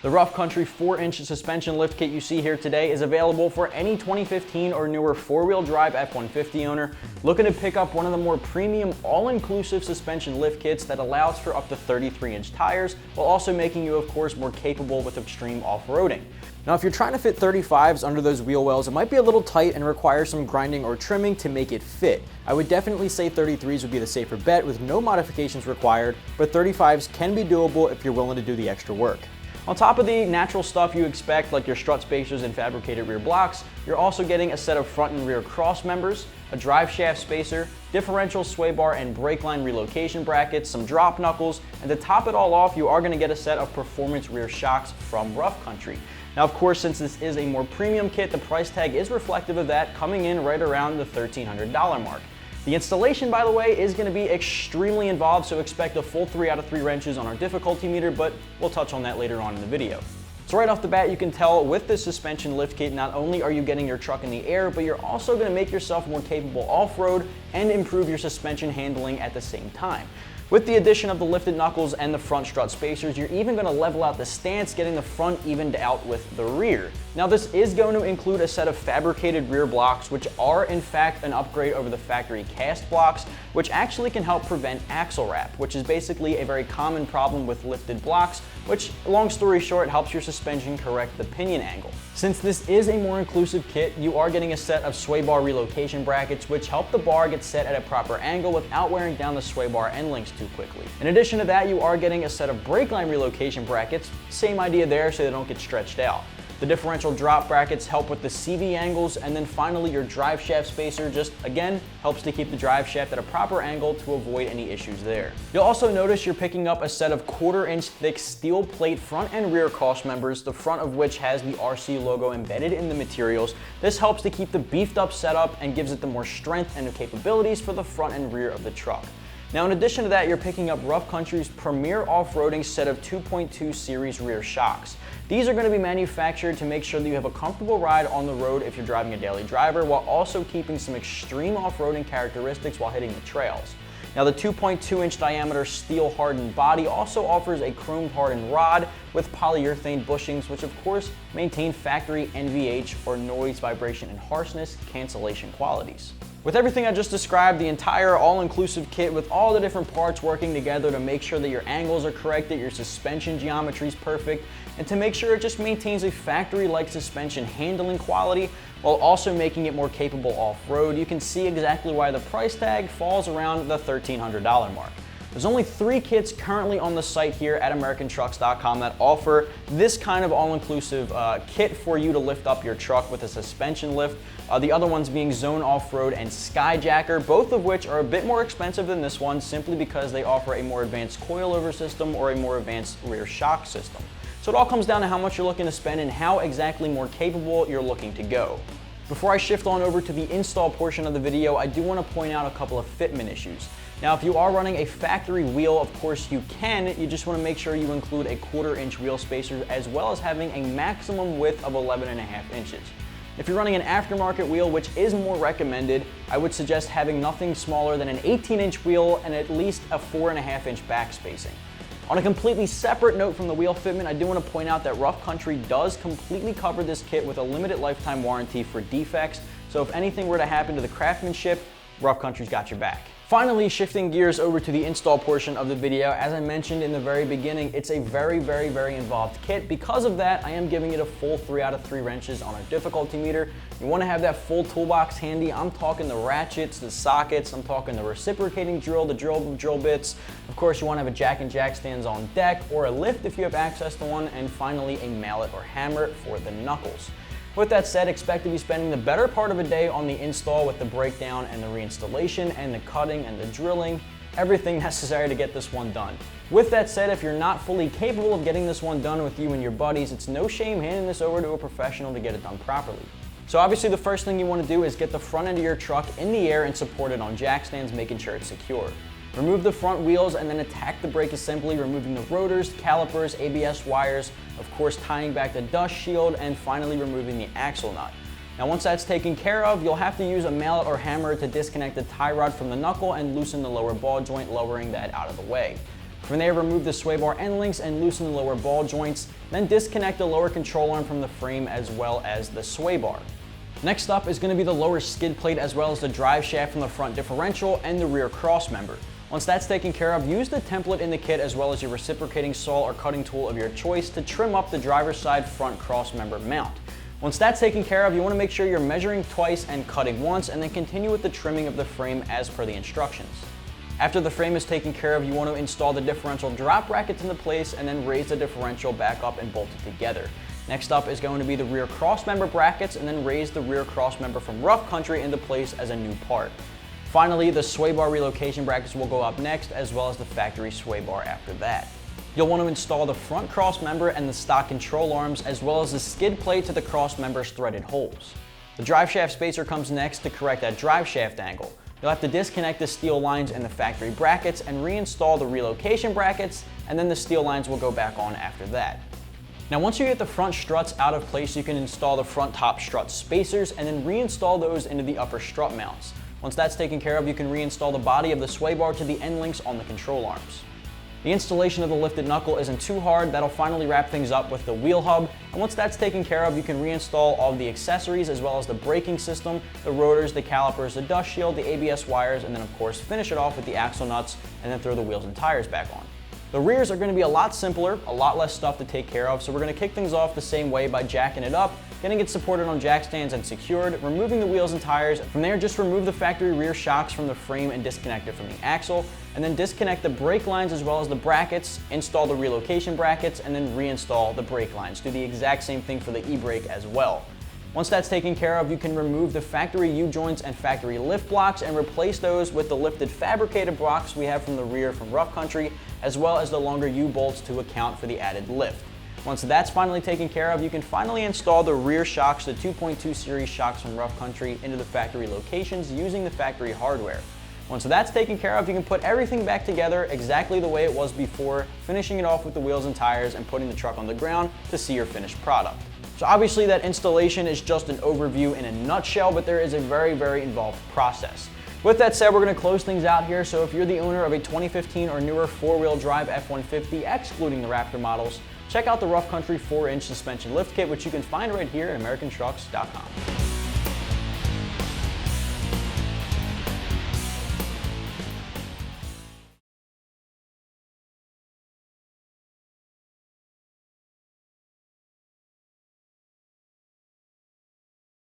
The Rough Country 4-inch suspension lift kit you see here today is available for any 2015 or newer 4-wheel drive F-150 owner looking to pick up one of the more premium all-inclusive suspension lift kits that allows for up to 33-inch tires while also making you, of course, more capable with extreme off-roading. Now, if you're trying to fit 35s under those wheel wells, it might be a little tight and require some grinding or trimming to make it fit. I would definitely say 33s would be the safer bet with no modifications required, but 35s can be doable if you're willing to do the extra work. On top of the natural stuff you expect, like your strut spacers and fabricated rear blocks, you're also getting a set of front and rear cross members, a driveshaft spacer, differential sway bar and brake line relocation brackets, some drop knuckles, and to top it all off, you are going to get a set of performance rear shocks from Rough Country. Now, of course, since this is a more premium kit, the price tag is reflective of that, coming in right around the $1,300 mark. The installation, by the way, is going to be extremely involved, so expect a full 3 out of 3 wrenches on our difficulty meter, but we'll touch on that later on in the video. So right off the bat, you can tell with this suspension lift kit, not only are you getting your truck in the air, but you're also going to make yourself more capable off-road and improve your suspension handling at the same time. With the addition of the lifted knuckles and the front strut spacers, you're even going to level out the stance, getting the front evened out with the rear. Now, this is going to include a set of fabricated rear blocks, which are in fact an upgrade over the factory cast blocks, which actually can help prevent axle wrap, which is basically a very common problem with lifted blocks, which, long story short, helps your suspension correct the pinion angle. Since this is a more inclusive kit, you are getting a set of sway bar relocation brackets, which help the bar get set at a proper angle without wearing down the sway bar end links too quickly. In addition to that, you are getting a set of brake line relocation brackets, same idea there, so they don't get stretched out. The differential drop brackets help with the CV angles, and then finally your drive shaft spacer just, again, helps to keep the drive shaft at a proper angle to avoid any issues there. You'll also notice you're picking up a set of 1/4-inch thick steel plate front and rear cross members, the front of which has the RC logo embedded in the materials. This helps to keep the beefed up setup and gives it the more strength and the capabilities for the front and rear of the truck. Now, in addition to that, you're picking up Rough Country's premier off-roading set of 2.2 Series rear shocks. These are going to be manufactured to make sure that you have a comfortable ride on the road if you're driving a daily driver, while also keeping some extreme off-roading characteristics while hitting the trails. Now, the 2.2-inch diameter steel hardened body also offers a chrome hardened rod with polyurethane bushings, which of course maintain factory NVH or noise, vibration, and harshness cancellation qualities. With everything I just described, the entire all-inclusive kit with all the different parts working together to make sure that your angles are correct, that your suspension geometry is perfect, and to make sure it just maintains a factory-like suspension handling quality while also making it more capable off-road, you can see exactly why the price tag falls around the $1,300 mark. There's only 3 kits currently on the site here at AmericanTrucks.com that offer this kind of all-inclusive kit for you to lift up your truck with a suspension lift. The other ones being Zone Off-Road and Skyjacker, both of which are a bit more expensive than this one simply because they offer a more advanced coilover system or a more advanced rear shock system. So it all comes down to how much you're looking to spend and how exactly more capable you're looking to go. Before I shift on over to the install portion of the video, I do want to point out a couple of fitment issues. Now, if you are running a factory wheel, of course you can. You just want to make sure you include a 1/4-inch wheel spacer as well as having a maximum width of 11.5 inches. If you're running an aftermarket wheel, which is more recommended, I would suggest having nothing smaller than an 18-inch wheel and at least a 4.5-inch back spacing. On a completely separate note from the wheel fitment, I do want to point out that Rough Country does completely cover this kit with a limited lifetime warranty for defects, so if anything were to happen to the craftsmanship, Rough Country's got your back. Finally, shifting gears over to the install portion of the video, as I mentioned in the very beginning, it's a very involved kit. Because of that, I am giving it a full 3 out of 3 wrenches on our difficulty meter. You want to have that full toolbox handy. I'm talking the ratchets, the sockets, I'm talking the reciprocating drill, the drill bits. Of course, you want to have a jack and jack stands on deck or a lift if you have access to one, and finally a mallet or hammer for the knuckles. With that said, expect to be spending the better part of a day on the install with the breakdown and the reinstallation and the cutting and the drilling, everything necessary to get this one done. With that said, if you're not fully capable of getting this one done with you and your buddies, it's no shame handing this over to a professional to get it done properly. So obviously the first thing you want to do is get the front end of your truck in the air and support it on jack stands, making sure it's secure. Remove the front wheels and then attack the brake assembly, removing the rotors, calipers, ABS wires, of course tying back the dust shield, and finally removing the axle nut. Now once that's taken care of, you'll have to use a mallet or hammer to disconnect the tie rod from the knuckle and loosen the lower ball joint, lowering that out of the way. From there, remove the sway bar end links and loosen the lower ball joints, then disconnect the lower control arm from the frame as well as the sway bar. Next up is going to be the lower skid plate as well as the drive shaft from the front differential and the rear cross member. Once that's taken care of, use the template in the kit as well as your reciprocating saw or cutting tool of your choice to trim up the driver's side front cross member mount. Once that's taken care of, you want to make sure you're measuring twice and cutting once, and then continue with the trimming of the frame as per the instructions. After the frame is taken care of, you want to install the differential drop brackets into place and then raise the differential back up and bolt it together. Next up is going to be the rear cross member brackets, and then raise the rear cross member from rough country into place as a new part. Finally, the sway bar relocation brackets will go up next, as well as the factory sway bar after that. You'll want to install the front cross member and the stock control arms, as well as the skid plate to the cross member's threaded holes. The driveshaft spacer comes next to correct that driveshaft angle. You'll have to disconnect the steel lines in the factory brackets and reinstall the relocation brackets, and then the steel lines will go back on after that. Now once you get the front struts out of place, you can install the front top strut spacers and then reinstall those into the upper strut mounts. Once that's taken care of, you can reinstall the body of the sway bar to the end links on the control arms. The installation of the lifted knuckle isn't too hard. That'll finally wrap things up with the wheel hub, and once that's taken care of, you can reinstall all of the accessories as well as the braking system, the rotors, the calipers, the dust shield, the ABS wires, and then of course finish it off with the axle nuts and then throw the wheels and tires back on. The rears are going to be a lot simpler, a lot less stuff to take care of, so we're going to kick things off the same way by jacking it up, getting it supported on jack stands and secured, removing the wheels and tires. From there, just remove the factory rear shocks from the frame and disconnect it from the axle, and then disconnect the brake lines as well as the brackets, install the relocation brackets, and then reinstall the brake lines. Do the exact same thing for the e-brake as well. Once that's taken care of, you can remove the factory U-joints and factory lift blocks and replace those with the lifted fabricated blocks we have from the rear from rough country, as well as the longer U-bolts to account for the added lift. Once that's finally taken care of, you can finally install the rear shocks, the 2.2 Series shocks from rough country, into the factory locations using the factory hardware. Once that's taken care of, you can put everything back together exactly the way it was before, finishing it off with the wheels and tires and putting the truck on the ground to see your finished product. So obviously that installation is just an overview in a nutshell, but there is a very, very involved process. With that said, we're going to close things out here. So if you're the owner of a 2015 or newer four-wheel drive F150, excluding the Raptor models, check out the Rough Country 4-inch suspension lift kit, which you can find right here at AmericanTrucks.com.